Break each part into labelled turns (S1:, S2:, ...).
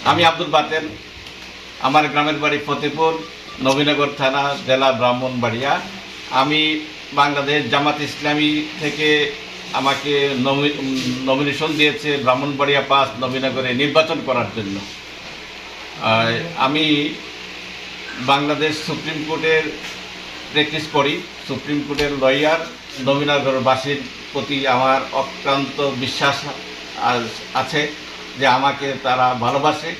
S1: আমি আব্দুল বাতেন, আমার গ্রামের বাড়ি ফতেপুর, নবীনগর থানা, জেলা ব্রাহ্মণবাড়িয়া। আমি বাংলাদেশ জামাত ইসলামী থেকে আমাকে নমিনেশন দিয়েছে ব্রাহ্মণবাড়িয়া 5 নবীনগরে নির্বাচন করার জন্য। আমি বাংলাদেশ সুপ্রিম কোর্টের প্র্যাকটিস করি, সুপ্রিম কোর্টের লয়ার। নবীনগরবাসীর প্রতি আমার অক্লান্ত বিশ্বাস আছে যে আমাকে তারা ভালোবাসে।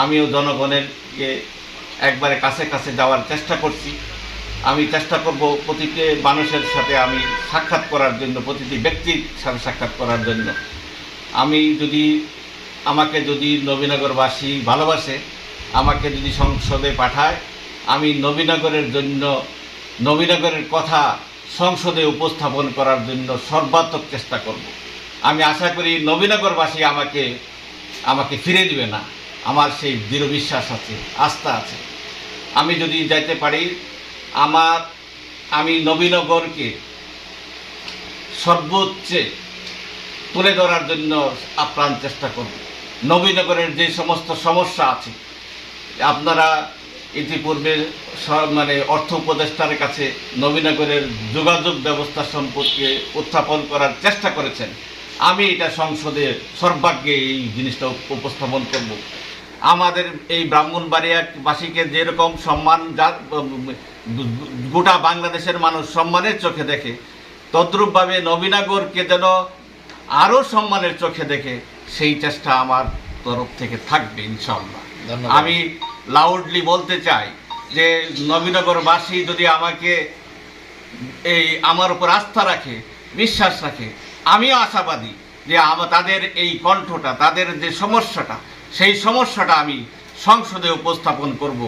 S1: আমিও জনগণেরকে একবারে কাছে কাছে যাওয়ার চেষ্টা করছি। আমি চেষ্টা করব প্রতিটি মানুষের সাথে আমি সাক্ষাৎ করার জন্য, প্রতিটি ব্যক্তির সাথে সাক্ষাৎ করার জন্য। আমাকে যদি নবীনগরবাসী ভালোবাসে, আমাকে যদি সংসদে পাঠায়, আমি নবীনগরের জন্য, নবীনগরের কথা সংসদে উপস্থাপন করার জন্য সর্বাত্মক চেষ্টা করব। আমি আশা করি নবীনগরবাসী আমাকে ফিরে দিবে না। আমার সেই দৃঢ় বিশ্বাস আছে, আস্থা আছে। আমি যদি যাইতে পারি, আমি নবীনগরকে সর্বোচ্চে তুলে ধরার জন্য আপ্রাণ চেষ্টা করব। নবীনগরের যে সমস্ত সমস্যা আছে, আপনারা ইতিপূর্বে অর্থ উপদেষ্টার কাছে নবীনগরের যোগাযোগ ব্যবস্থা সম্পর্কে উত্থাপন করার চেষ্টা করেছেন। আমি এটা সংসদে সর্বাগ্যে এই জিনিসটা উপস্থাপন করব। আমাদের এই ব্রাহ্মণবাড়িয়াবাসীকে যেরকম সম্মান গোটা বাংলাদেশের মানুষ সম্মানের চোখে দেখে, তদ্রূপভাবে নবীনগরকে যেন আরও সম্মানের চোখে দেখে, সেই চেষ্টা আমার তরফ থেকে থাকবে ইনশাআল্লাহ। আমি লাউডলি বলতে চাই যে নবীনগরবাসী যদি আমার উপর আস্থা রাখে, বিশ্বাস রাখে, আমিও আশাবাদী যে তাদের এই কণ্ঠটা, তাদের যে সমস্যাটা, সেই সমস্যাটা আমি সংসদে উপস্থাপন করব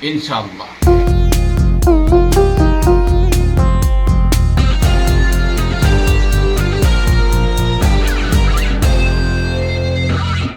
S1: ইনশাআল্লাহ।